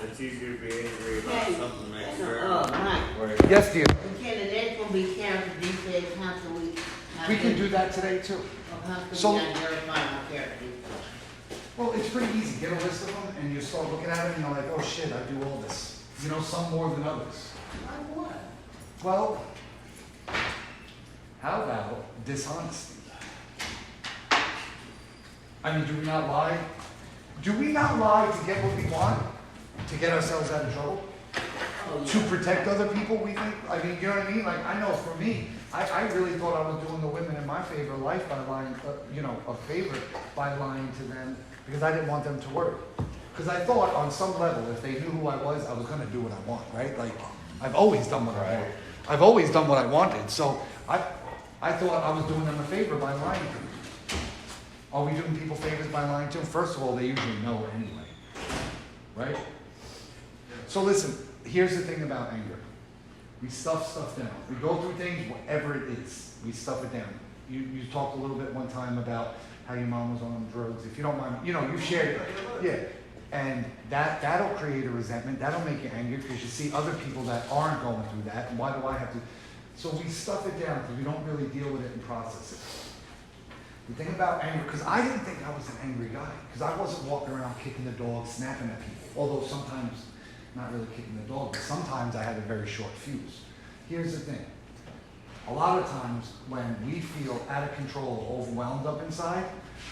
It's easier to be angry about something that's Mike, Yes, dear. Kenny, there's gonna be character defects, how can we? We can do that today too. How can So- we identify our character defects? Well, it's pretty easy. Get a list of them and you start looking at it and you're like, oh shit, I do all this. You know, some more than others. Like what? Well, how about dishonesty? I mean, do we not lie? Do we not lie to get what we want? To get ourselves out of trouble? Oh, To yeah. protect other people, we think? I mean, you know what I mean? Like, I know for me, I really thought I was doing the women in my favor life by lying, a favor by lying to them because I didn't want them to worry. Because I thought on some level, if they knew who I was gonna do what I want, right? Like, I've always done what I want. I've always done what I wanted. So I thought I was doing them a favor by lying to them. Are we doing people favors by lying to them? First of all, they usually know anyway, right? So listen, here's the thing about anger. We stuff stuff down. We go through things, whatever it is, we stuff it down. You talked a little bit one time about how your mom was on drugs. If you don't mind, you shared it. Yeah. And that'll create a resentment. That'll make you angry because you see other people that aren't going through that. And why do I have to? So we stuff it down because we don't really deal with it and process it. The thing about anger, because I didn't think I was an angry guy, because I wasn't walking around kicking the dog, snapping at people. Although sometimes, not really kicking the dog, but sometimes I had a very short fuse. Here's the thing. A lot of times when we feel out of control, overwhelmed up inside,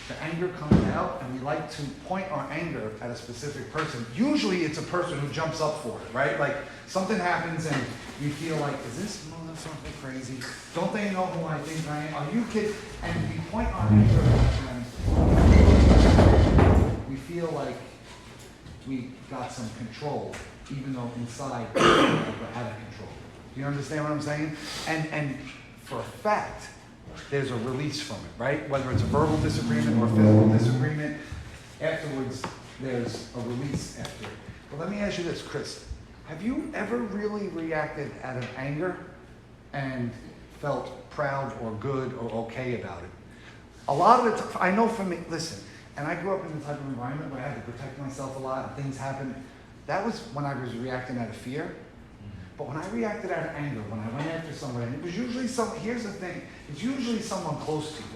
the anger comes out and we like to point our anger at a specific person. Usually it's a person who jumps up for it, right? Like something happens and you feel like, is this something crazy? Don't they know who I think I am? Are you kidding? And we point our anger at them. We feel like we got some control, even though inside we're out of control. Do you understand what I'm saying? And for a fact, there's a release from it, right? Whether it's a verbal disagreement or a physical disagreement, afterwards there's a release after it. But let me ask you this, Chris. Have you ever really reacted out of anger and felt proud or good or okay about it? A lot of the time, I know for me, listen, and I grew up in the type of environment where I had to protect myself a lot and things happened. That was when I was reacting out of fear. But when I reacted out of anger, when I went after somebody, and it was usually here's the thing, it's usually someone close to you.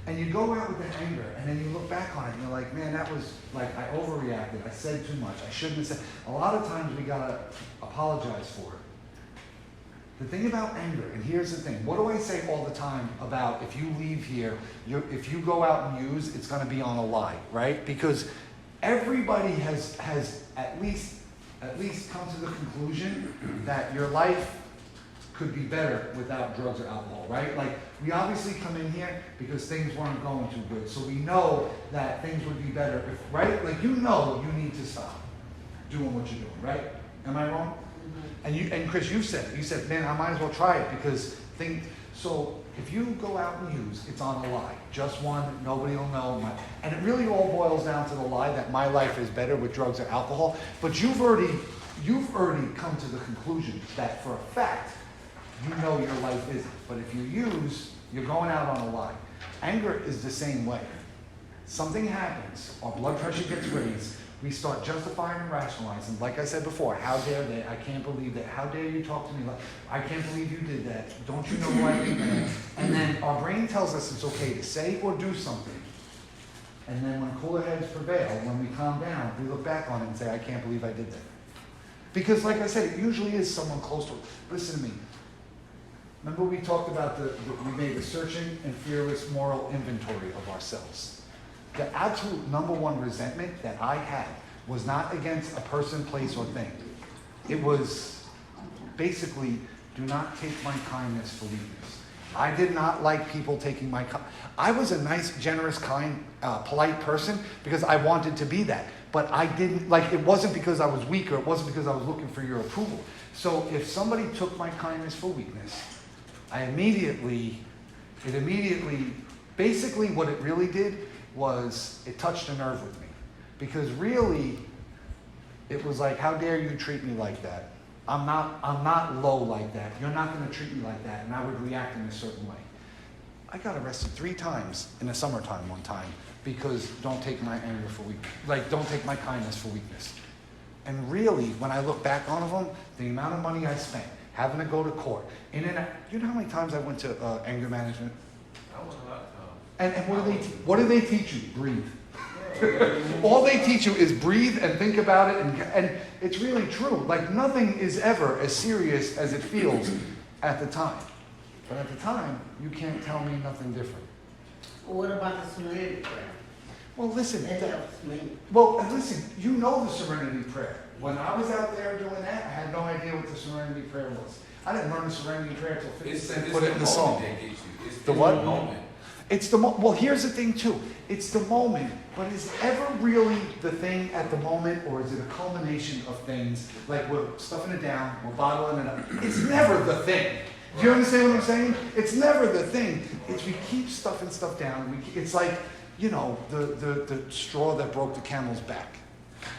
And you go out with that anger, and then you look back on it, and you're like, man, that was, like, I overreacted, I said too much, I shouldn't have said. A lot of times we gotta apologize for it. The thing about anger, and here's the thing, what do I say all the time about if you leave here, if you go out and use, it's gonna be on a lie, right? Because everybody has at least come to the conclusion that your life could be better without drugs or alcohol, right? Like, we obviously come in here because things weren't going too good. So we know that things would be better if, right? Like, you need to stop doing what you're doing, right? Am I wrong? And Chris, you said, man, I might as well try it because so if you go out and use, it's on a lie. Just one, nobody will know. And it really all boils down to the lie that my life is better with drugs or alcohol. But you've already come to the conclusion that for a fact, you know your life isn't. But if you use, you're going out on a lie. Anger is the same way. Something happens, our blood pressure gets raised, we start justifying and rationalizing. Like I said before, how dare they? I can't believe that. How dare you talk to me like, I can't believe you did that. Don't you know who I think I am? And then our brain tells us it's okay to say or do something. And then when cooler heads prevail, when we calm down, we look back on it and say, I can't believe I did that. Because like I said, it usually is someone close to us. Listen to me. Remember we talked about we made a searching and fearless moral inventory of ourselves. The absolute number one resentment that I had was not against a person, place, or thing. It was basically, do not take my kindness for weakness. I did not like people taking my I was a nice, generous, kind, polite person because I wanted to be that. But I didn't, it wasn't because I was weak or it wasn't because I was looking for your approval. So if somebody took my kindness for weakness, basically what it really did was it touched a nerve with me. Because really, it was like, how dare you treat me like that? I'm not low like that. You're not going to treat me like that. And I would react in a certain way. I got arrested 3 times in the summertime one time because don't take my anger for weakness. Don't take my kindness for weakness. And really, when I look back on them, the amount of money I spent, having to go to court, in and out, you know how many times I went to anger management? I went a lot of times. And what do they teach you? Breathe. All they teach you is breathe and think about it, and it's really true. Like, nothing is ever as serious as it feels at the time. But at the time, you can't tell me nothing different. Well, what about the serenity prayer? Well, listen. That helps me. Well, and listen, you know the Serenity Prayer. When I was out there doing that, I had no idea what the Serenity Prayer was. I didn't learn the Serenity Prayer until 50 Cent put it in the song. It's The what? moment. It's the well, here's the thing too. It's the moment, but is it ever really the thing at the moment, or is it a culmination of things? Like, we're stuffing it down, we're bottling it up. It's never the thing. Do you understand what I'm saying? It's never the thing. It's we keep stuffing stuff down. It's like, you know, the straw that broke the camel's back.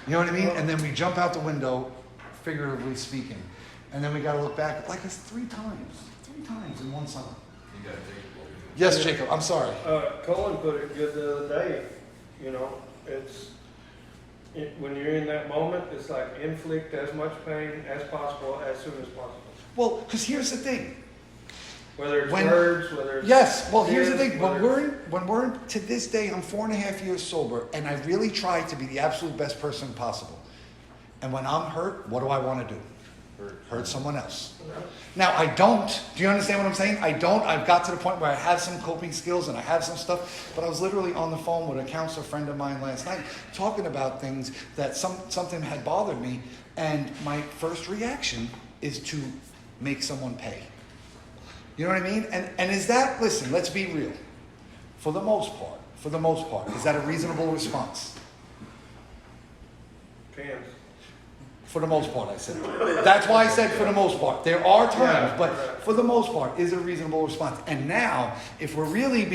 You know what I mean? And then we jump out the window, figuratively speaking, and then we got to look back like it's three times in one summer. You gotta take it. Yes, Jacob. I'm sorry. Colin put it good the other day, when you're in that moment, it's like inflict as much pain as possible, as soon as possible. Well, because here's the thing. Whether it's When- words, whether it's... Yes, well, here's the tears, thing. whether- When we're to this day, I'm 4.5 years sober, and I really try to be the absolute best person possible. And when I'm hurt, what do I want to do? Hurt someone else. Now, I don't. Do you understand what I'm saying? I don't. I've got to the point where I have some coping skills and I have some stuff, but I was literally on the phone with a counselor friend of mine last night talking about things that something had bothered me, and my first reaction is to make someone pay. You know what I mean? And is that, listen, let's be real. For the most part, is that a reasonable response? Depends. For the most part, I said. That's why I said for the most part. There are times, but for the most part, is a reasonable response. And now, if we're really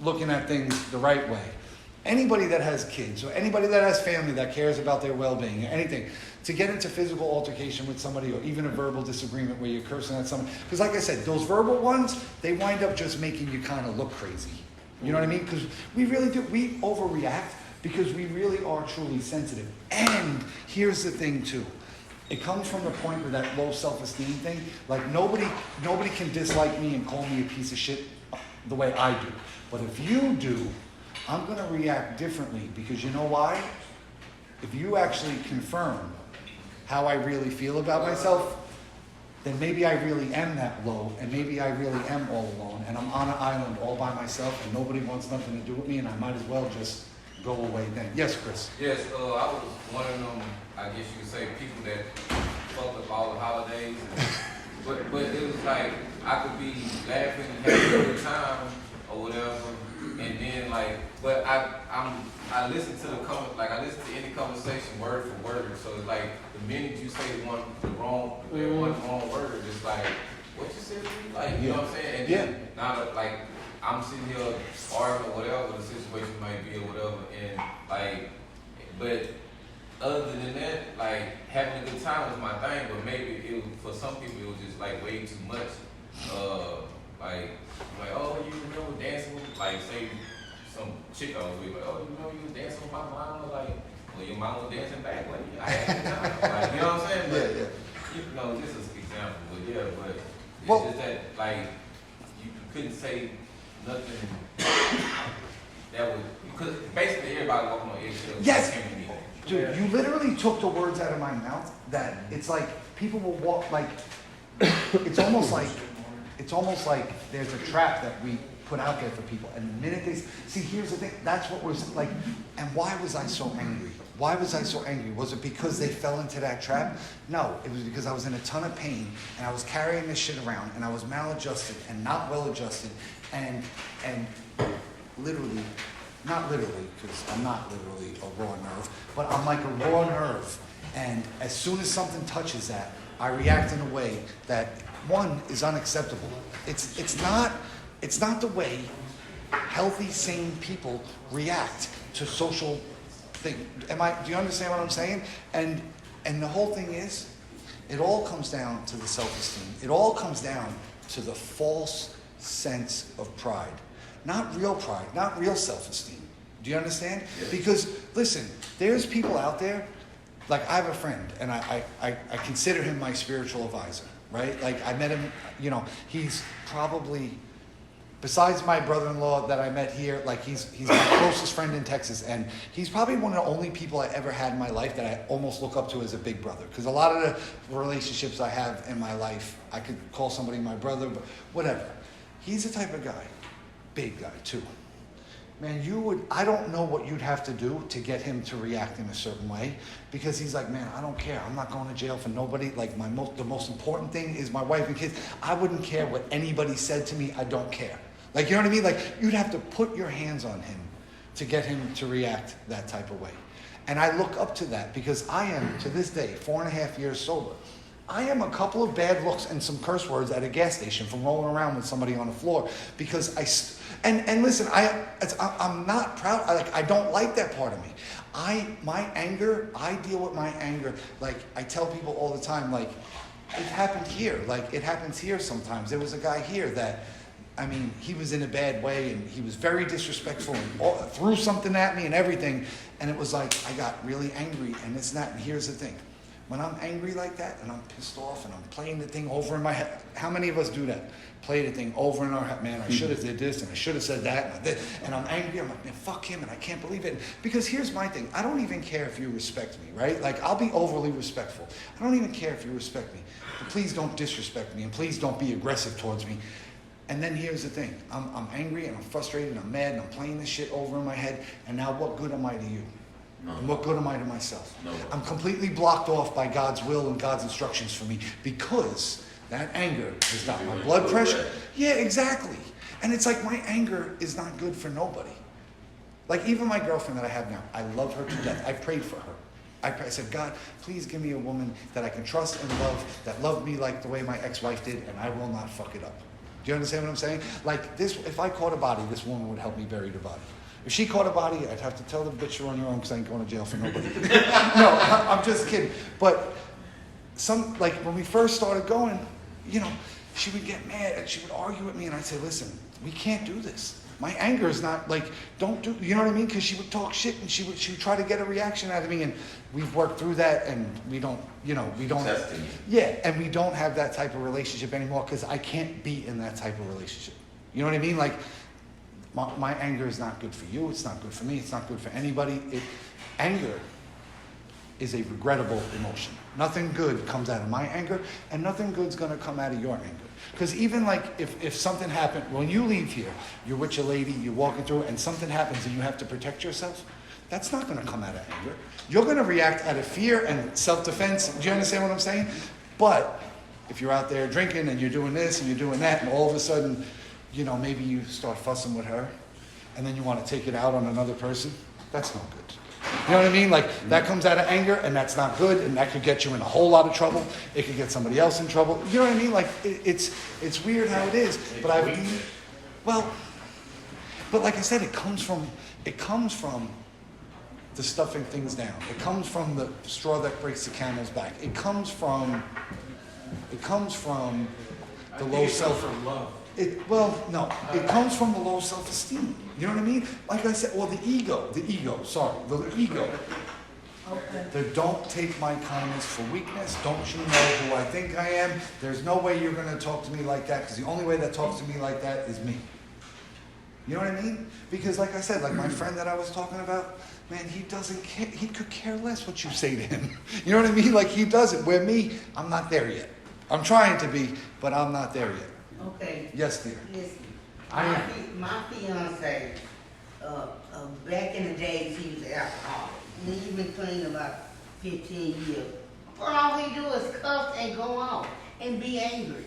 looking at things the right way, anybody that has kids or anybody that has family that cares about their well-being or anything, to get into physical altercation with somebody or even a verbal disagreement where you're cursing at someone, because like I said, those verbal ones, they wind up just making you kind of look crazy. You know what I mean? Because we really do. We overreact because we really are truly sensitive. And here's the thing too. It comes from the point where that low self-esteem thing, like nobody can dislike me and call me a piece of shit the way I do. But if you do, I'm going to react differently, because you know why? If you actually confirm how I really feel about myself, then maybe I really am that low, and maybe I really am all alone, and I'm on an island all by myself, and nobody wants nothing to do with me, and I might as well just go away then. Yes, Chris? Yes, I was one of them, I guess you could say, people that fucked up all the holidays. But it was like, I could be laughing and having a good time or whatever, and then like, but I listen to I listen to any conversation word for word. So it's like the minute you say one wrong word, it's like, what you said to me? Like, you know what I'm saying? And then now that, like, I'm sitting here arguing or whatever the situation might be or whatever, and like, but other than that, like, having a good time was my thing, but maybe for some people it was just like way too much. Like, oh, you remember dancing with, like, say some chick I was with, like, oh, you remember you was dancing with my mama? Like, well, your mama was dancing back, like, I had a good time. Like, you know what I'm saying? But, you know, this is an example, but it's just that, like, you couldn't say nothing that would, because basically everybody walking on eggshells. Yes. Came to me. Dude, you literally took the words out of my mouth that it's like people will walk like, it's almost like there's a trap that we put out there for people. And the minute they see, here's the thing, that's what was like, and why was I so angry? Why was I so angry? Was it because they fell into that trap? No, it was because I was in a ton of pain and I was carrying this shit around and I was maladjusted and not well adjusted and literally, not literally, because I'm not literally a raw nerve, but I'm like a raw nerve. And as soon as something touches that, I react in a way that, one, is unacceptable. It's not the way healthy, sane people react to social things. Do you understand what I'm saying? And the whole thing is, it all comes down to the self-esteem. It all comes down to the false sense of pride. Not real pride, not real self-esteem. Do you understand? Yes. Because, listen, there's people out there like I have a friend, and I consider him my spiritual advisor, right? Like I met him, you know, he's probably, besides my brother-in-law that I met here, like he's my closest friend in Texas, and he's probably one of the only people I ever had in my life that I almost look up to as a big brother. Because a lot of the relationships I have in my life, I could call somebody my brother, but whatever. He's the type of guy, big guy too. Man, I don't know what you'd have to do to get him to react in a certain way, because he's like, man, I don't care. I'm not going to jail for nobody. Like the most important thing is my wife and kids. I wouldn't care what anybody said to me. I don't care. Like, you know what I mean? Like, you'd have to put your hands on him to get him to react that type of way. And I look up to that because I am, to this day, 4.5 years sober. I am a couple of bad looks and some curse words at a gas station from rolling around with somebody on the floor because and listen, I'm not proud. I don't like that part of me. My anger, I deal with my anger. Like, I tell people all the time, like, it happened here. Like, it happens here sometimes. There was a guy here that, I mean, he was in a bad way and he was very disrespectful and threw something at me and everything. And it was like, I got really angry and this and that. And here's the thing. When I'm angry like that and I'm pissed off and I'm playing the thing over in my head, how many of us do that? Play the thing over in our head, man, I should have did this and I should have said that. And I'm angry, I'm like, man, fuck him and I can't believe it. Because here's my thing, I don't even care if you respect me, right? Like, I'll be overly respectful. I don't even care if you respect me. But please don't disrespect me and please don't be aggressive towards me. And then here's the thing, I'm angry and I'm frustrated and I'm mad and I'm playing this shit over in my head. And now what good am I to you? No. And what good am I to myself? No. I'm completely blocked off by God's will and God's instructions for me because that anger has got my blood pressure. Yeah, exactly. And it's like my anger is not good for nobody. Like even my girlfriend that I have now, I love her to death. I prayed for her. I said, God, please give me a woman that I can trust and love, that loved me like the way my ex-wife did, and I will not fuck it up. Do you understand what I'm saying? Like this, if I caught a body, this woman would help me bury the body. If she caught a body, I'd have to tell the bitch you're on your own because I ain't going to jail for nobody. No, I'm just kidding. But like when we first started going, you know, she would get mad and she would argue with me and I'd say, listen, we can't do this. My anger is not like, don't do, you know what I mean? Because she would talk shit and she would try to get a reaction out of me and we've worked through that and we don't, Testing. Yeah, and we don't have that type of relationship anymore because I can't be in that type of relationship. You know what I mean? Like, my anger is not good for you. It's not good for me. It's not good for anybody. Anger is a regrettable emotion. Nothing good comes out of my anger, and nothing good's going to come out of your anger. Because even like if something happened, when you leave here, you're with your lady, you're walking through, and something happens and you have to protect yourself, that's not going to come out of anger. You're going to react out of fear and self-defense. Do you understand what I'm saying? But if you're out there drinking and you're doing this and you're doing that, and all of a sudden, you know, maybe you start fussing with her and then you want to take it out on another person, that's not good. You know what I mean? Like, that comes out of anger and that's not good and that could get you in a whole lot of trouble. It could get somebody else in trouble. You know what I mean? Like, it's weird how it is. But but like I said, it comes from the stuffing things down. It comes from the straw that breaks the camel's back. It comes from the low self-love. It comes from the low self-esteem. You know what I mean? Like I said, or the ego. The ego. Okay. Don't take my kindness for weakness. Don't you know who I think I am? There's no way you're going to talk to me like that because the only way that talks to me like that is me. You know what I mean? Because like I said, like my friend that I was talking about, man, he doesn't care. He could care less what you say to him. You know what I mean? Like he doesn't. Where me, I'm not there yet. I'm trying to be, but I'm not there yet. Okay. Yes, dear. Listen, I my fiance, back in the days, he was alcoholic. And he's been clean about 15 years. But all he do is cuss and go out and be angry.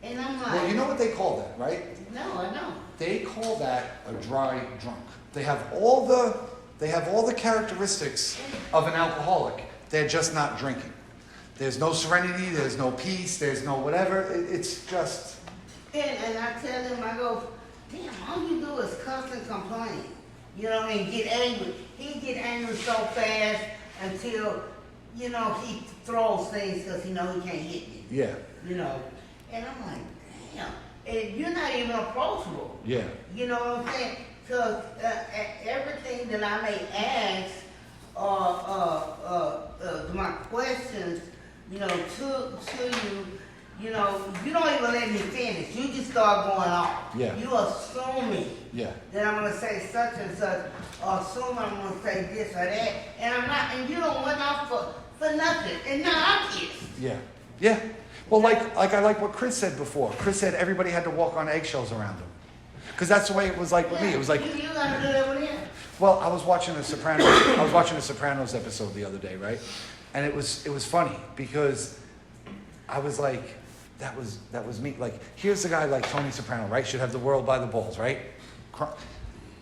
And I'm like, well, you know what they call that, right? no, I don't. They call that a dry drunk. They have all the characteristics of an alcoholic. They're just not drinking. There's no serenity. There's no peace. There's no whatever. It's just. And I tell him, I go, damn, all you do is cuss and complain. You know, and get angry. He get angry so fast until, you know, he throws things because he know he can't hit me. Yeah. You know. And I'm like, damn. And you're not even approachable. Yeah. You know what I'm saying? Because everything that I may ask my questions, you know, to you, you know, you don't even let me finish. You just start going off. Yeah. You assuming Yeah. that I'm gonna say such and such, or assuming I'm gonna say this or that, and I'm not, and you don't went off for nothing, and now I'm pissed. Yeah. Yeah. Well, like I like what Chris said before. Chris said everybody had to walk on eggshells around him. Because that's the way it was like with me. It was like, You gotta do that with him. well, I was watching a Sopranos episode the other day, right? And it was funny because I was like, that was me. Like, here's the guy like Tony Soprano, right? Should have the world by the balls, right?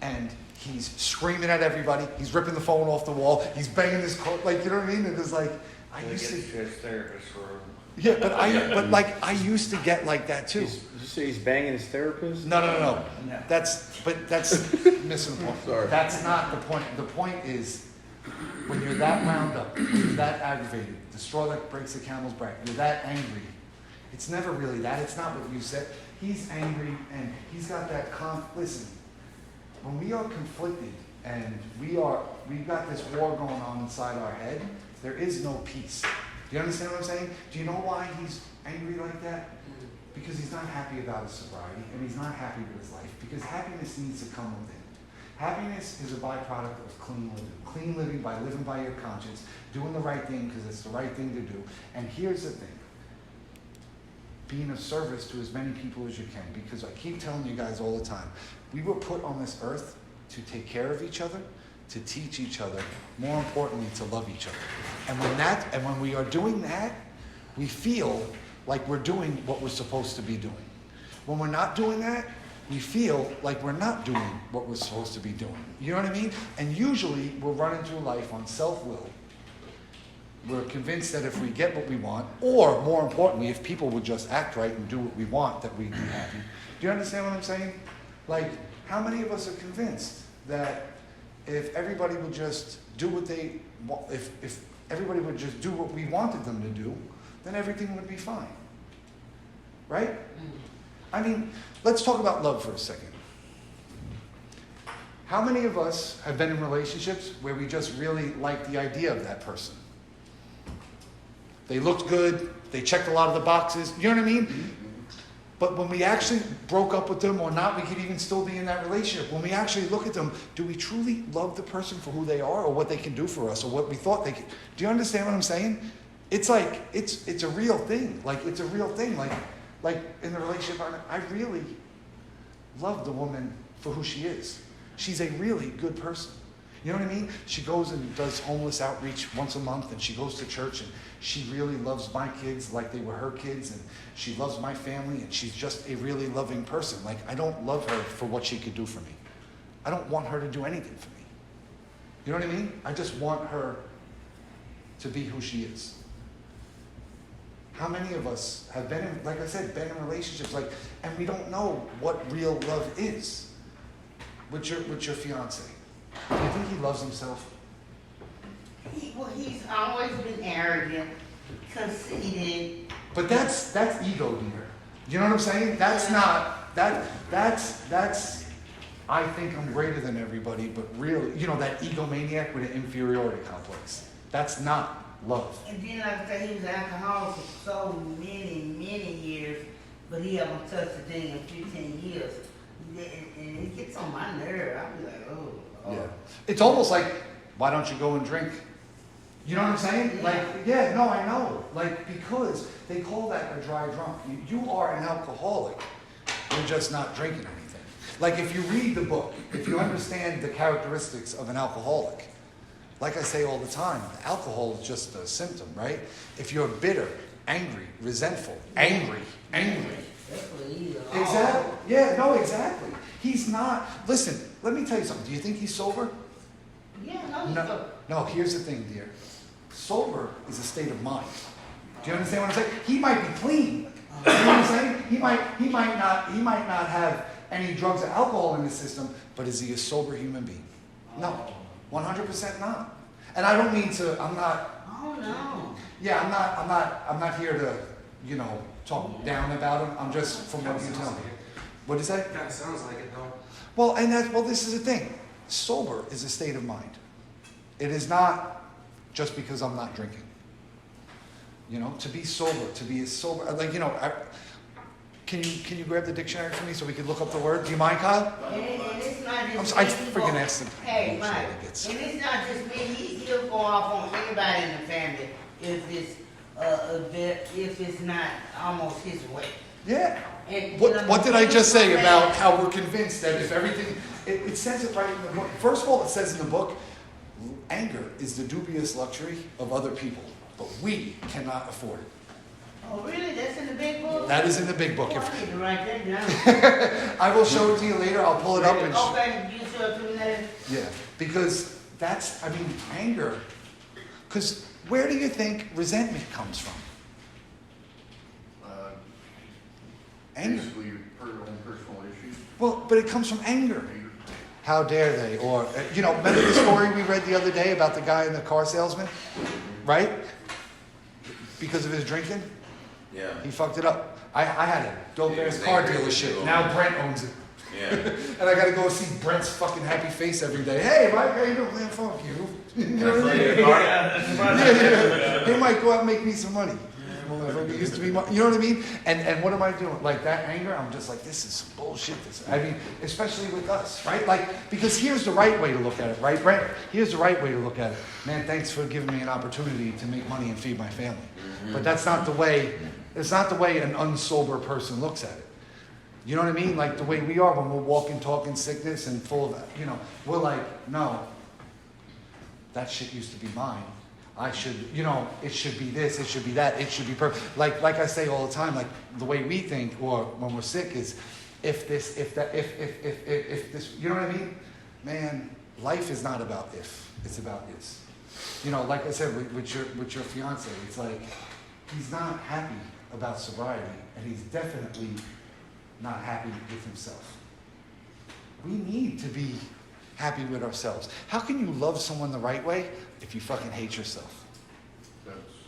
And he's screaming at everybody. He's ripping the phone off the wall. He's banging his coat, like, you know what I mean? And it's like, I They used get to, to his therapist room. yeah, but like I used to get like that too. Did you say he's banging his therapist? No. That's missing the point. Sorry. That's not the point. The point is when you're that wound up, when you're that aggravated, the straw that breaks the camel's back, you're that angry. It's never really that. It's not what you said. He's angry and he's got that listen, when we are conflicted and we've got this war going on inside our head, there is no peace. Do you understand what I'm saying? Do you know why he's angry like that? Because he's not happy about his sobriety and he's not happy with his life. Because happiness needs to come within. Happiness is a byproduct of clean living. Clean living by living by your conscience, doing the right thing because it's the right thing to do. And here's the thing. Being of service to as many people as you can. Because I keep telling you guys all the time, we were put on this earth to take care of each other, to teach each other, more importantly, to love each other. And when we are doing that, we feel like we're doing what we're supposed to be doing. When we're not doing that, we feel like we're not doing what we're supposed to be doing. You know what I mean? And usually we're running through life on self-will. We're convinced that if we get what we want, or more importantly, if people would just act right and do what we want, that we'd be happy. Do you understand what I'm saying? Like, how many of us are convinced that if everybody would just do what they want, if everybody would just do what we wanted them to do, then everything would be fine. Right? I mean, let's talk about love for a second. How many of us have been in relationships where we just really liked the idea of that person? They looked good, they checked a lot of the boxes, you know what I mean? But when we actually broke up with them or not, we could even still be in that relationship. When we actually look at them, do we truly love the person for who they are or what they can do for us or what we thought they could? Do you understand what I'm saying? It's like, it's a real thing. Like, it's a real thing. Like in the relationship, I really love the woman for who she is. She's a really good person. You know what I mean? She goes and does homeless outreach once a month, and she goes to church, and she really loves my kids like they were her kids, and she loves my family, and she's just a really loving person. Like, I don't love her for what she could do for me. I don't want her to do anything for me. You know what I mean? I just want her to be who she is. How many of us have been in, like I said, been in relationships, and we don't know what real love is with your fiance? Do you think he loves himself? He's always been arrogant, conceited. But that's ego, dear. You know what I'm saying? That's not that's I think I'm greater than everybody, but really, that egomaniac with an inferiority complex. That's not love. And then like I said, he was an alcoholic for so many years, but he haven't touched a thing in 15 years. And it gets on my nerve. I'll be like, oh. Yeah. It's almost like, why don't you go and drink? You know what I'm saying? I know. Because they call that a dry drunk. You are an alcoholic. You're just not drinking anything. Like, if you read the book, if you understand the characteristics of an alcoholic, like I say all the time, alcohol is just a symptom, right? If you're bitter, angry, resentful, angry. That's what he is. Exactly. Yeah, no, exactly. He's not. Listen, let me tell you something. Do you think he's sober? Yeah, no. No, here's the thing, dear. Sober is a state of mind. Do you understand what I'm saying? He might be clean. You know what I'm saying? He might not have any drugs or alcohol in his system, but is he a sober human being? No. 100% not. And I don't mean to, I'm not. Oh no. Yeah, I'm not here to, talk down about him. I'm just from what you tell me. What is that? Kind of sounds like it, though. Well, this is the thing. Sober is a state of mind. It is not just because I'm not drinking. You know, to be sober, to be as sober, like, you know, can you grab the dictionary for me so we can look up the word? Do you mind, Kyle? And it's not just I me, freaking asked him. Hey, Bullshit, Mike, I guess. and it's not just me, he'll go off on anybody in the family if it's not almost his way. Yeah. And, you What, know, what did I just say man, about how we're convinced that if everything, it says it right in the book. First of all, it says in the book, anger is the dubious luxury of other people, but we cannot afford it. Oh, really? That's in the big book? That is in the big book. Oh, I If, need to write that down. I will show it to you later, I'll pull it up and. Okay, you show it to me later. Yeah, because that's, I mean, anger, because where do you think resentment comes from? Anger. Basically, your own personal issues. Well, but it comes from anger. How dare they? Or, you know, remember the story we read the other day about the guy in the car salesman? Right? Because of his drinking? Yeah. He fucked it up. I had a dope ass car dealership. Now Brent owns it. Yeah. And I gotta go see Brent's fucking happy face every day. Hey, Mike, how you doing? Man, fuck you. You know what I mean? Yeah. He might go out and make me some money. Motherfucker used to be, you know what I mean? And what am I doing? Like that anger, I'm just like, this is some bullshit. I mean, especially with us, right? Like, because here's the right way to look at it, right, Brent? Here's the right way to look at it. Man, thanks for giving me an opportunity to make money and feed my family. But that's not the way, it's not the way an unsober person looks at it. You know what I mean? Like the way we are when we're walking, talking sickness and full of, you know, we're like, no, that shit used to be mine. I should, you know, it should be this, it should be that, it should be perfect. Like I say all the time, like the way we think, or when we're sick, is if this, if that, if this, you know what I mean? Man, life is not about if, it's about is. You know, like I said with your fiance, it's like he's not happy about sobriety, and he's definitely not happy with himself. We need to be happy with ourselves. How can you love someone the right way if you fucking hate yourself?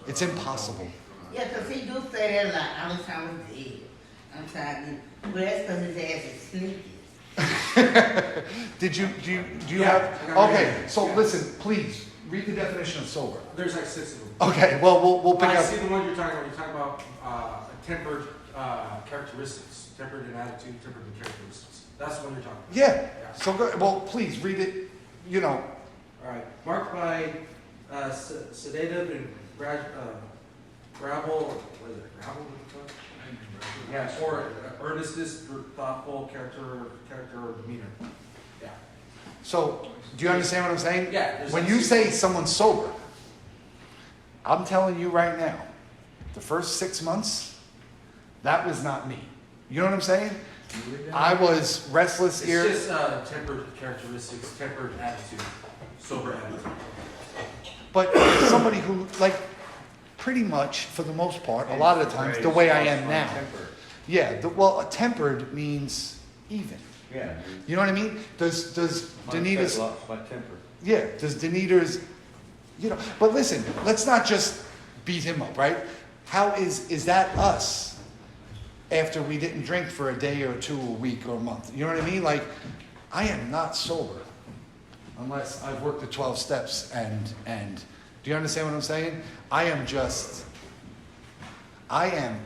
It's impossible. Yeah, 'cause he do say that a lot. I was trying to eat. I'm tired. But that's 'cause his ass is sneaky. Do you have, okay, so listen, please, read the definition of sober. There's like 6 of them. Okay, well, we'll pick I up. see the one you're talking about. You're talking about tempered characteristics, tempered in attitude, tempered in characteristics. That's the one you're talking about. Yeah, so go, well, please, read it, you know. All right. Marked by sedative and gravel. What is it? Gravel? Yeah. Or earnestness, thoughtful character or demeanor. Yeah. So, do you understand what I'm saying? Yeah, there's When like you 6 say someone's sober, I'm telling you right now, the first 6 months, that was not me. You know what I'm saying? I was restless, It's just tempered characteristics, tempered attitude, sober attitude. but somebody who, like, pretty much, for the most part, a lot of the times, the way I am now. Yeah, well, tempered means even. Yeah. You know what I mean? Does Danita's, My temper. yeah, does Danita's, you know, but listen, let's not just beat him up, right? How is that us after we didn't drink for a day or two, a week or a month? You know what I mean? Like, I am not sober unless I've worked the 12 steps and do you understand what I'm saying?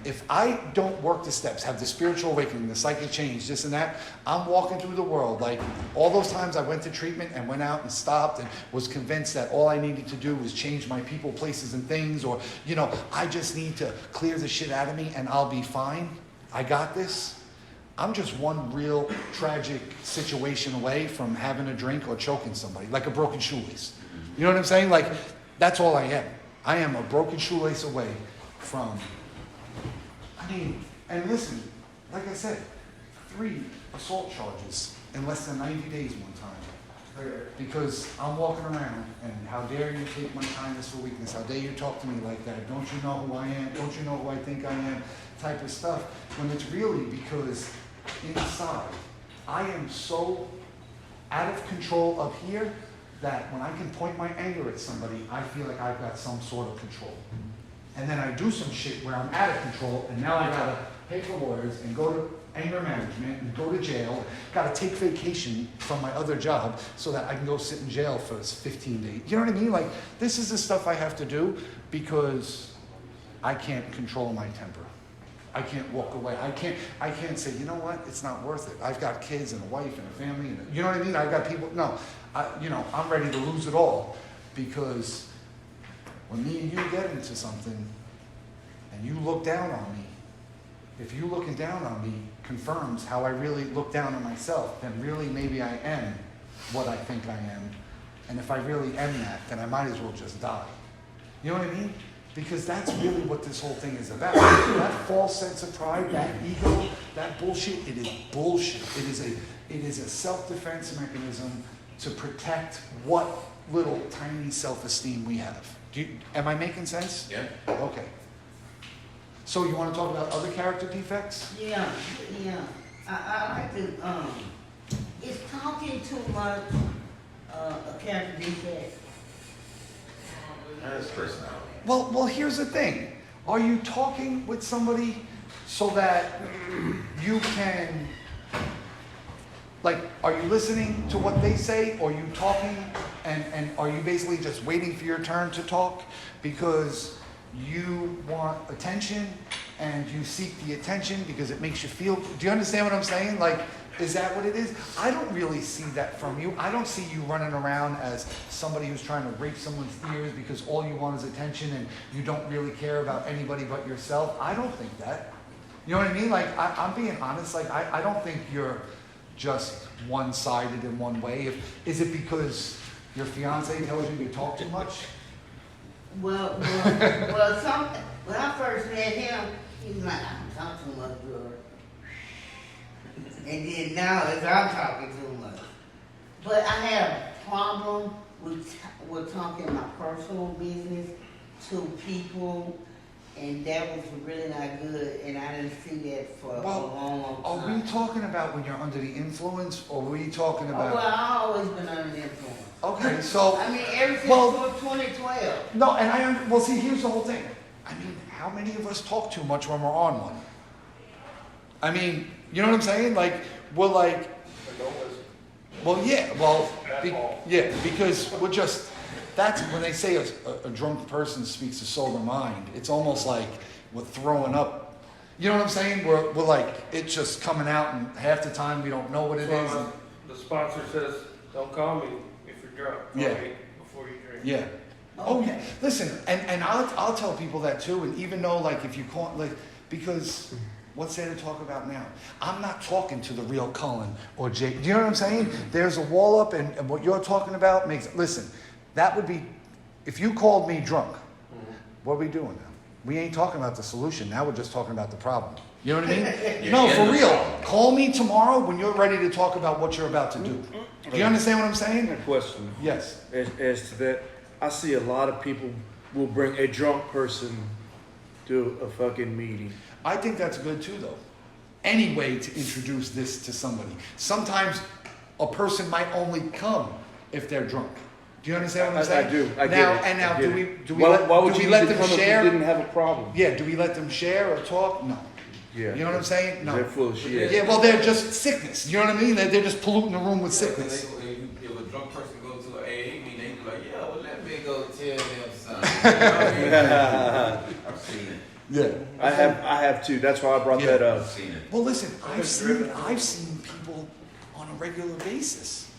If I don't work the steps, have the spiritual awakening, the psychic change, this and that, I'm walking through the world. Like all those times I went to treatment and went out and stopped and was convinced that all I needed to do was change my people, places, and things, or, you know, I just need to clear the shit out of me and I'll be fine. I got this. I'm just one real tragic situation away from having a drink or choking somebody, like a broken shoelace. You know what I'm saying? Like, that's all I am. I am a broken shoelace away from, I mean, and listen, like I said, 3 assault charges in less than 90 days one time. Because I'm walking around and how dare you take my kindness for weakness? How dare you talk to me like that? Don't you know who I am? Don't you know who I think I am? Type of stuff. When it's really because inside, I am so out of control up here that when I can point my anger at somebody, I feel like I've got some sort of control. and then I do some shit where I'm out of control, and now I gotta pay for lawyers and go to anger management and go to jail, gotta take vacation from my other job so that I can go sit in jail for 15 days. You know what I mean? Like, this is the stuff I have to do because I can't control my temper. I can't walk away. I can't say, you know what? It's not worth it. I've got kids and a wife and a family, and you know what I mean? I've got people. No, I'm ready to lose it all because when me and you get into something and you look down on me, if you looking down on me confirms how I really look down on myself, then really maybe I am what I think I am. And if I really am that, then I might as well just die. You know what I mean? Because that's really what this whole thing is about. That false sense of pride, that ego, that bullshit, it is bullshit. It is a self-defense mechanism to protect what little tiny self-esteem we have. Am I making sense? Yeah. Okay. So you want to talk about other character defects? Yeah. I like to, is talking too much, a character defect? That's personality. Well, here's the thing. Are you talking with somebody so that you can, like, are you listening to what they say, or are you talking, and are you basically just waiting for your turn to talk because you want attention and you seek the attention because it makes you feel, do you understand what I'm saying? Like, is that what it is? I don't really see that from you. I don't see you running around as somebody who's trying to rape someone's ears because all you want is attention and you don't really care about anybody but yourself. I don't think that. You know what I mean? Like, I'm being honest. Like, I don't think you're just one-sided in one way. Is it because your fiance tells you to talk too much? Well, when I first met him, he was like, I don't talk too much, girl. And then now it's I'm talking too much. But I had a problem with talking my personal business to people, and that was really not good, and I didn't see that for a long Are time. we talking about when you're under the influence, or were you talking about? Well, I've always been under the influence. Okay, so I mean, ever since Well- 2012. no, and well, see, here's the whole thing. I mean, how many of us talk too much when we're on one? I mean, you know what I'm saying? Like, we're like, But don't listen. well, yeah, well, At all. yeah, because we're just. That's when they say a drunk person speaks a sober mind. It's almost like we're throwing up. You know what I'm saying? We're like, it's just coming out, and half the time we don't know what it is. So, the sponsor says, don't call me if you're drunk. Call Yeah. me before you drink. Yeah. Oh, Okay. listen, and I'll tell people that too, and even though, like, if you call, like, because what's there to talk about now? I'm not talking to the real Cullen or Jake. Do you know what I'm saying? There's a wall up, and what you're talking about makes, listen, that would be, if you called me drunk, what are we doing now? We ain't talking about the solution, now we're just talking about the problem. You know what I mean? No, for real. Call me tomorrow when you're ready to talk about what you're about to do. Do you understand what I'm saying? A question. Yes. As to that, I see a lot of people will bring a drunk person to a fucking meeting. I think that's good too, though. Any way to introduce this to somebody. Sometimes a person might only come if they're drunk. Do you understand what I'm saying? I do. I get now, it. And now, I get do it. we Why would you let need to them come share? if you didn't have a problem? Yeah. Do we let them share or talk? No. Yeah. You know what I'm saying? No. They're full of shit. Yeah. Well, they're just sickness. You know what I mean? They're just polluting the room with sickness. If a drunk person goes to an AA meeting, they be like, yeah, well, let me go tell them something. You know what I mean? I've seen it. Yeah. I have too. That's why I brought that I've up. seen it. Well, listen. I've seen people on a regular basis,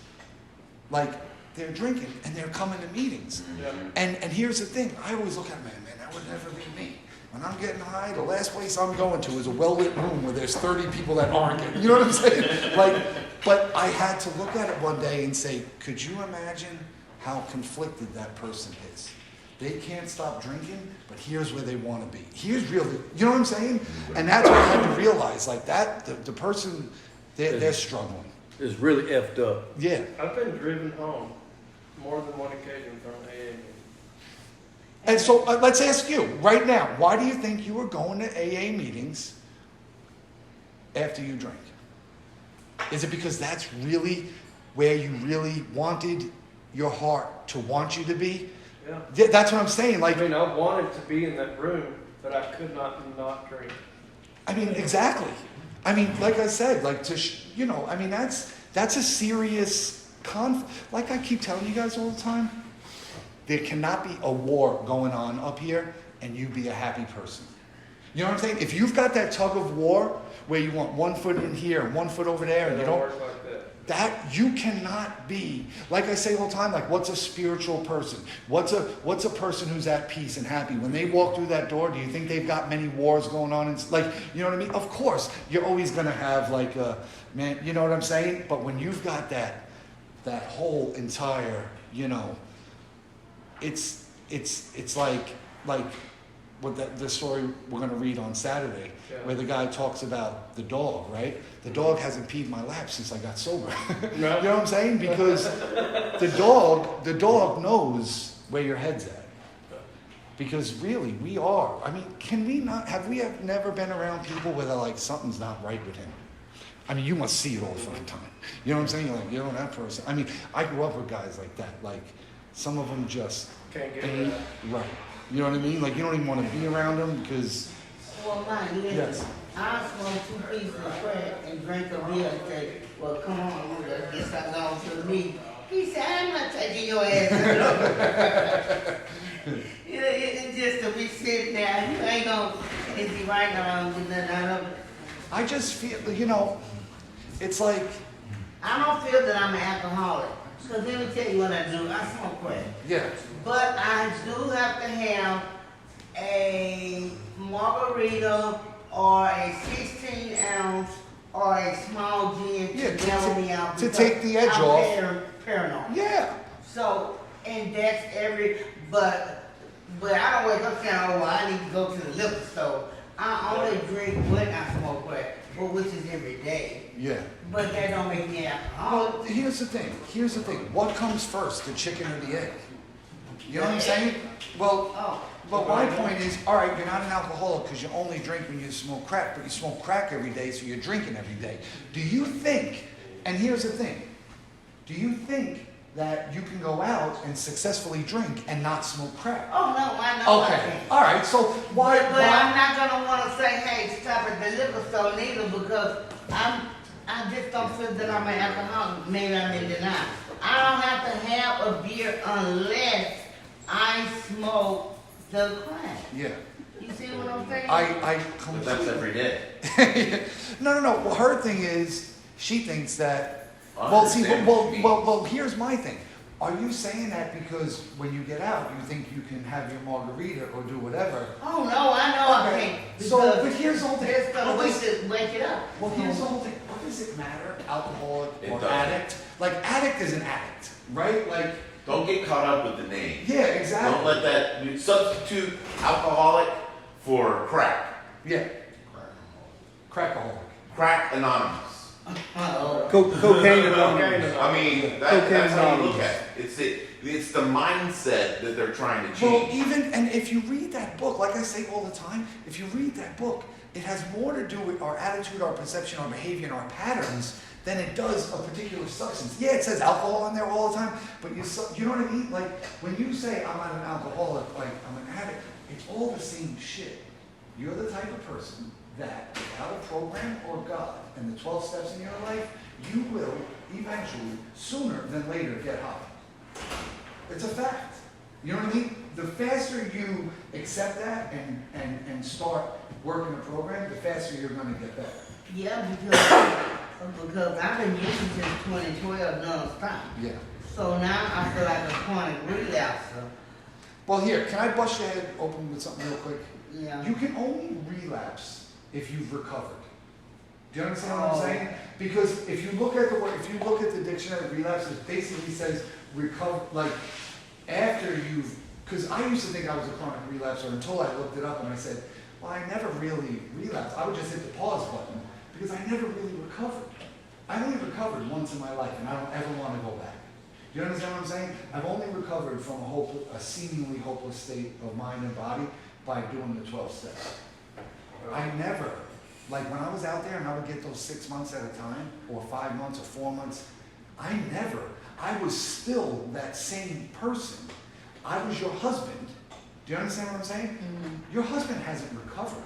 like, they're drinking and they're coming to meetings. Yeah. And here's the thing, I always look at man, that would never be me. When I'm getting high, the last place I'm going to is a well-lit room where there's 30 people that aren't getting, you know what I'm saying? Like, but I had to look at it one day and say, could you imagine how conflicted that person is? They can't stop drinking, but here's where they want to be. Here's really, you know what I'm saying? And that's what I had to realize, like that, the person, they're struggling. It's really effed up. Yeah. I've been driven home more than one occasion from AA meeting. And so let's ask you right now, why do you think you were going to AA meetings after you drank? Is it because that's really where you really wanted your heart to want you to be? Yeah. Yeah, that's what I'm saying, like, I mean, I wanted to be in that room, but I could not drink. I mean, exactly. I mean, like I said, like you know, I mean, that's a serious like I keep telling you guys all the time, there cannot be a war going on up here and you be a happy person. You know what I'm saying? If you've got that tug of war where you want 1 foot in here and 1 foot over there and you don't, work like that. that you cannot be, like I say all the time, like what's a spiritual person? What's a person who's at peace and happy? When they walk through that door, do you think they've got many wars going on? And like, you know what I mean? Of course, you're always gonna have like a man, you know what I'm saying? But when you've got that whole entire, you know, it's like what the story we're going to read on Saturday, Yeah. where the guy talks about the dog, right? The dog hasn't peed my lap since I got sober. You know what I'm saying? Because the dog knows where your head's at. Because really, we are. I mean, can we not, have we never been around people where they're like, something's not right with him? I mean, you must see it all the fucking time. You know what I'm saying? You're like, you know, that person. I mean, I grew up with guys like that. Like, some of them just Can't get ain't that. right. You know what I mean? Like, you don't even want to be around them because, Well, man, listen, Yes. I smoke 2 pieces of crack and drink a beer and say, well, come on, I guess I gone to the meeting. He said, I'm not taking your ass to You know, it's just to be sitting there, you ain't gonna, is he right now, I'm nothing out of it. I just feel, you know, it's like, I don't feel that I'm an alcoholic, because let me tell you what I do, I smoke crack. yeah. But I do have to have a margarita or a 16 ounce or a small gin Yeah, to mellow me out. to because take the edge I'm off. Paranoid. Yeah. So, and that's but I don't wake up saying, oh, well, I need to go to the liquor store. I only drink when I smoke crack, but which is every day. Yeah. But that don't make me alcoholic. Well, here's the thing. What comes first, the chicken or the egg? You know what I'm saying? Well, Oh. but my point is, all right, you're not an alcoholic because you only drink when you smoke crack, but you smoke crack every day, so you're drinking every day. Do you think, and here's the thing, do you think that you can go out and successfully drink and not smoke crack? Oh, no, I know I Okay, can't. all right, so why, But I'm not gonna wanna say, hey, stop at the liquor store neither, because I just don't feel that I'm an alcoholic. Maybe I'm in denial. I don't have to have a beer unless I smoke the crack. Yeah, You see what I'm saying? I But completely. that's every day. No. Well, her thing is, she thinks that. I Well, see, understand what you mean. well, here's my thing. Are you saying that because when you get out, you think you can have your margarita or do whatever? Oh, no, I know I Okay, can't. so, because but here's the whole thing. It's gonna What does- wake it up. Well, here's the whole thing. What does it matter, alcoholic It or doesn't. addict? Like, addict is an addict, right? Like, Don't get caught up with the name. yeah, exactly. Don't let that, you substitute alcoholic for crack. Yeah. Crackaholic. Crack Anonymous. Uh-oh. Cocaine anonymous. I mean, that's how you look at it. It's the mindset that they're trying to Well, change. even, and if you read that book, like I say all the time, if you read that book, it has more to do with our attitude, our perception, our behavior, and our patterns than it does a particular substance. Yeah, it says alcohol in there all the time, but you know what I mean? Like, when you say I'm not an alcoholic, like I'm an addict, it's all the same shit. You're the type of person that without a program or God and the 12 steps in your life, you will eventually, sooner than later, get high. It's a fact. You know what I mean? The faster you accept that and start working a program, the faster you're going to get better. Yeah, because I've been using since 2012 nonstop. Yeah. So now I feel like a chronic relapser. Well, here, can I bust your head open with something real quick? Yeah. You can only relapse if you've recovered. Do you understand what I'm Oh. saying? Because if you look at the word, if you look at the dictionary, relapse, it basically says recover, like after you've, because I used to think I was a chronic relapser until I looked it up and I said, well, I never really relapsed. I would just hit the pause button because I never really recovered. I only recovered once in my life and I don't ever want to go back. Do you understand what I'm saying? I've only recovered from a seemingly hopeless state of mind and body by doing the 12 steps. I never, like when I was out there and I would get those 6 months at a time, or 5 months, or 4 months, I was still that same person I was your husband, do you understand what I'm saying? Your husband hasn't recovered.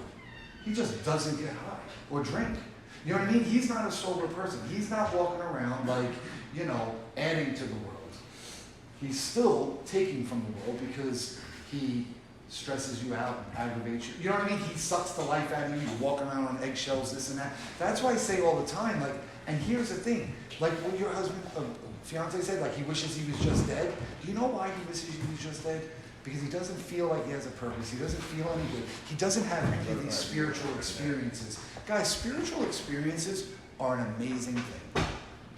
He just doesn't get high or drink. You know what I mean? He's not a sober person. He's not walking around like, you know, adding to the world. He's still taking from the world because he stresses you out and aggravates you. You know what I mean? He sucks the life out of you. You're walking around on eggshells, this and that. That's why I say all the time, like, and here's the thing, like what your husband, fiance said, like he wishes he was just dead. Do you know why he wishes he was just dead? Because he doesn't feel like he has a purpose. He doesn't feel any good. He doesn't have any of these spiritual experiences. Guys, spiritual experiences are an amazing thing.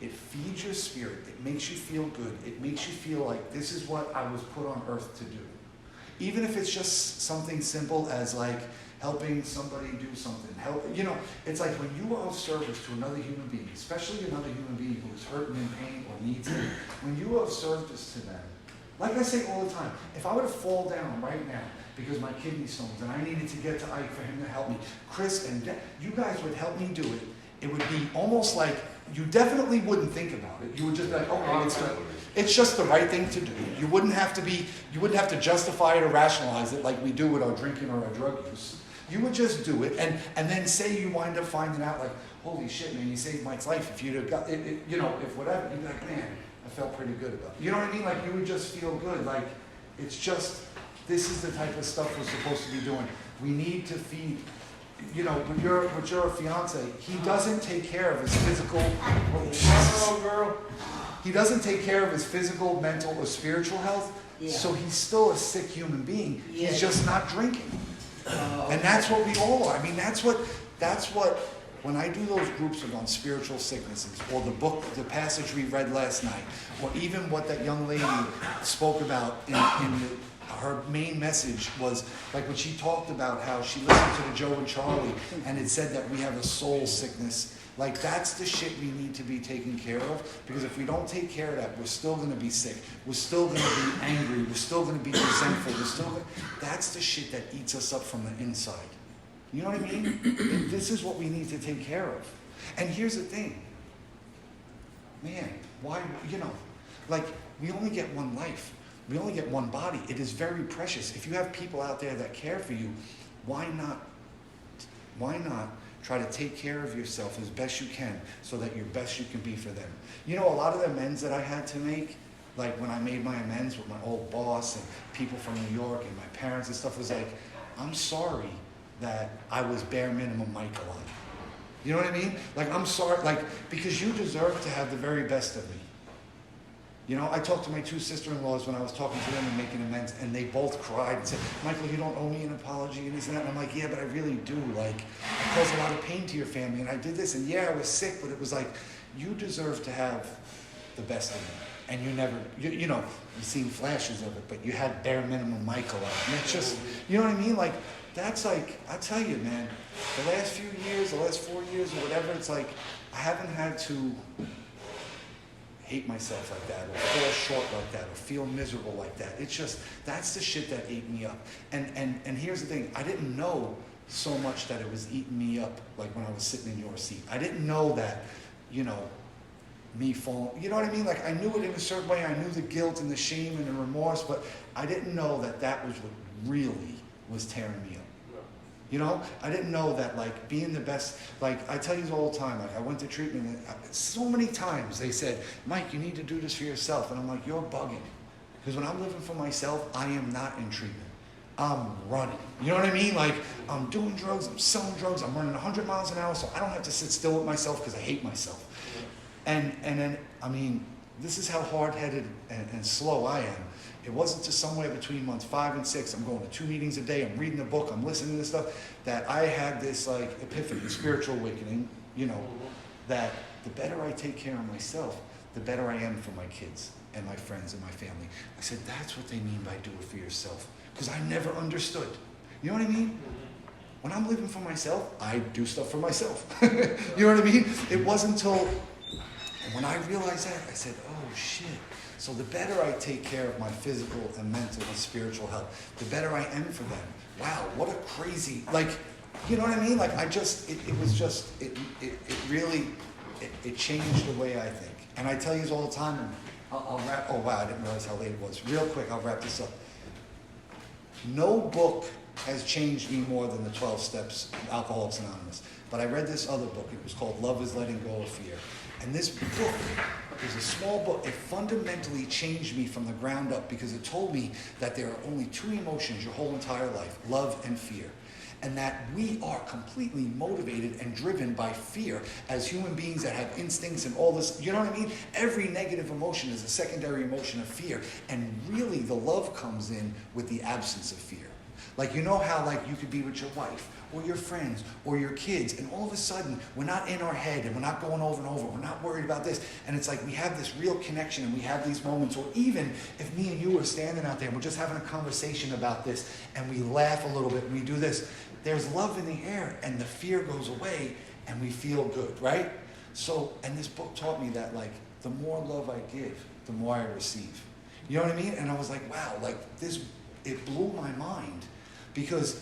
It feeds your spirit. It makes you feel good. It makes you feel like this is what I was put on earth to do. Even if it's just something simple as like helping somebody do something. You know, it's like when you are of service to another human being, especially another human being who is hurting in pain or needs it, when you are of service to them, like I say all the time, if I were to fall down right now because my kidney stones and I needed to get to Ike for him to help me, Chris and you guys would help me do it. It would be almost like you definitely wouldn't think about it. You would just be like, okay, it's just the right thing to do. You wouldn't have to justify it or rationalize it like we do with our drinking or our drug use. You would just do it, and then say you wind up finding out like, holy shit, man, you saved Mike's life. If you'd have got it, you know, if whatever, you'd be like, man, I felt pretty good about it. You know what I mean? Like you would just feel good. Like it's just, this is the type of stuff we're supposed to be doing. We need to feed. You know, with your fiance, he doesn't take care of his physical. He doesn't take care of his physical, mental, or spiritual health. Yeah. So he's still a sick human being. Yeah. He's just not drinking. And that's what we all are. I mean, that's what, when I do those groups on spiritual sicknesses, or the book, the passage we read last night, or even what that young lady spoke about in her main message was, like when she talked about how she listened to the Joe and Charlie, and it said that we have a soul sickness. Like that's the shit we need to be taken care of, because if we don't take care of that, we're still going to be sick. We're still going to be angry. We're still going to be resentful. That's the shit that eats us up from the inside. You know what I mean? And this is what we need to take care of. And here's the thing. Man, why, you know, like we only get one life. We only get one body. It is very precious. If you have people out there that care for you, why not try to take care of yourself as best you can so that you're best you can be for them? You know, a lot of the amends that I had to make, like when I made my amends with my old boss and people from New York and my parents and stuff, was like, I'm sorry that I was bare minimum Mike a lot. You know what I mean? Like, I'm sorry, like, because you deserve to have the very best of me. You know, I talked to my two sister-in-laws when I was talking to them and making amends, and they both cried and said, Michael, you don't owe me an apology and this and that. And I'm like, yeah, but I really do. Like, I caused a lot of pain to your family, and I did this, and yeah, I was sick, but it was like, you deserve to have the best of me. And you never, you know, you've seen flashes of it, but you had bare minimum Michael out. And it's just, you know what I mean? Like, that's like, I tell you, man, the last few years, the last 4 years or whatever, it's like, I haven't had to hate myself like that, or fall short like that, or feel miserable like that. It's just, that's the shit that ate me up. And here's the thing, I didn't know so much that it was eating me up, like when I was sitting in your seat. I didn't know that, you know, me falling, you know what I mean? Like I knew it in a certain way, I knew the guilt and the shame and the remorse, but I didn't know that that was what really was tearing me up. You know, I didn't know that, like, being the best, like, I tell you all the time, like, I went to treatment, and so many times they said, Mike, you need to do this for yourself. And I'm like, you're bugging. Because when I'm living for myself, I am not in treatment. I'm running. You know what I mean? Like, I'm doing drugs, I'm selling drugs, I'm running 100 miles an hour, so I don't have to sit still with myself because I hate myself. And then, I mean, this is how hard-headed and slow I am. It wasn't to somewhere between months 5 and 6. I'm going to 2 meetings a day. I'm reading a book. I'm listening to this stuff. That I had this like epiphany, spiritual awakening. You know, that the better I take care of myself, the better I am for my kids and my friends and my family. I said, that's what they mean by do it for yourself. Because I never understood. You know what I mean? When I'm living for myself, I do stuff for myself. You know what I mean? It wasn't until when I realized that, I said, oh shit. So the better I take care of my physical and mental and spiritual health, the better I am for them. Wow, what a crazy, like, you know what I mean? Like, it really changed the way I think. And I tell you all the time, and I'll wrap, oh wow, I didn't realize how late it was. Real quick, I'll wrap this up. No book has changed me more than the 12 Steps of Alcoholics Anonymous. But I read this other book. It was called Love is Letting Go of Fear. And this book is a small book. It fundamentally changed me from the ground up because it told me that there are only two emotions your whole entire life, love and fear. And that we are completely motivated and driven by fear as human beings that have instincts and all this, you know what I mean? Every negative emotion is a secondary emotion of fear. And really the love comes in with the absence of fear. Like, you know how like you could be with your wife or your friends or your kids, and all of a sudden we're not in our head and we're not going over and over, we're not worried about this, and it's like we have this real connection and we have these moments, or even if me and you are standing out there and we're just having a conversation about this and we laugh a little bit and we do this, there's love in the air and the fear goes away and we feel good, right? So, and this book taught me that like the more love I give, the more I receive. You know what I mean? And I was like, wow, like this, it blew my mind. Because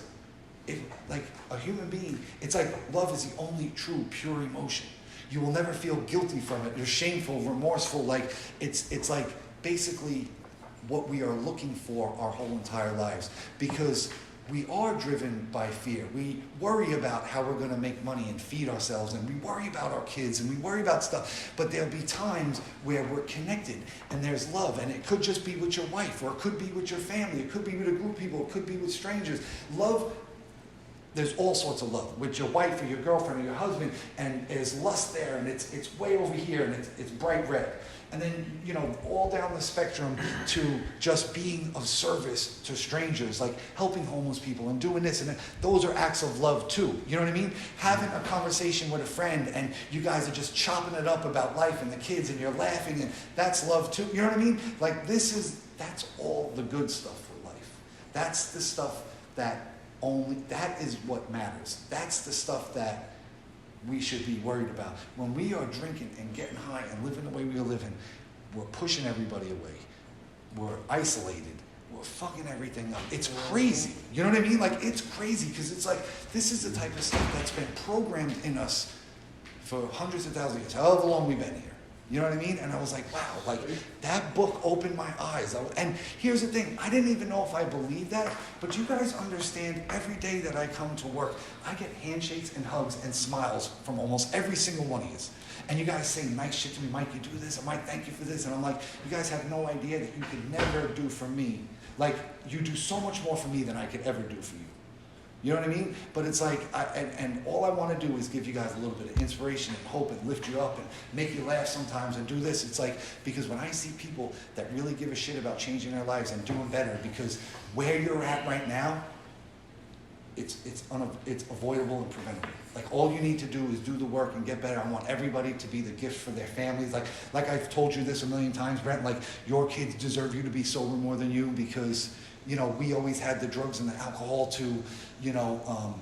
if, like a human being, it's like love is the only true, pure emotion. You will never feel guilty from it. You're shameful, remorseful. Like it's like basically what we are looking for our whole entire lives. Because we are driven by fear. We worry about how we're going to make money and feed ourselves, and we worry about our kids, and we worry about stuff. But there'll be times where we're connected, and there's love, and it could just be with your wife, or it could be with your family, it could be with a group of people, it could be with strangers. Love, there's all sorts of love. With your wife, or your girlfriend, or your husband, and there's lust there, and it's way over here, and it's bright red. And then, you know, all down the spectrum to just being of service to strangers, like helping homeless people and doing this and that. Those are acts of love too. You know what I mean? Having a conversation with a friend and you guys are just chopping it up about life and the kids and you're laughing, and that's love too. You know what I mean? Like that's all the good stuff for life. That's the stuff that is what matters. That's the stuff that we should be worried about. When we are drinking and getting high and living the way we are living, we're pushing everybody away. We're isolated. We're fucking everything up. It's crazy. You know what I mean? Like, it's crazy because it's like, this is the type of stuff that's been programmed in us for hundreds of thousands of years, however long we've been here. You know what I mean? And I was like, wow, like that book opened my eyes. And here's the thing, I didn't even know if I believed that, but you guys understand every day that I come to work, I get handshakes and hugs and smiles from almost every single one of you. And you guys say nice shit to me, Mike, you do this, or Mike, thank you for this. And I'm like, you guys have no idea that you could never do for me. Like, you do so much more for me than I could ever do for you. You know what I mean? But it's like, and all I want to do is give you guys a little bit of inspiration and hope and lift you up and make you laugh sometimes and do this. It's like, because when I see people that really give a shit about changing their lives and doing better, because where you're at right now, it's avoidable and preventable. Like, all you need to do is do the work and get better. I want everybody to be the gift for their families. Like I've told you this a million times, Brent, like your kids deserve you to be sober more than you, because, you know, we always had the drugs and the alcohol to, you know,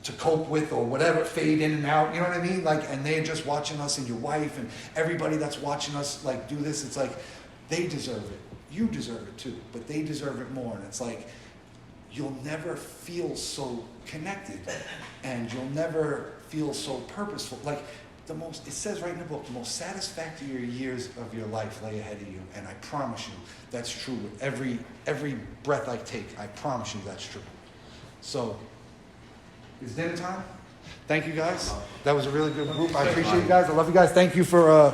to cope with or whatever, fade in and out, you know what I mean? Like, and they're just watching us, and your wife and everybody that's watching us like do this. It's like, they deserve it. You deserve it too, but they deserve it more. And it's like, you'll never feel so connected, and you'll never feel so purposeful. Like, it says right in the book, the most satisfactory years of your life lay ahead of you, and I promise you that's true with every breath I take. I promise you that's true. So, it's dinner time. Thank you guys. That was a really good group. I appreciate you guys. I love you guys. Thank you for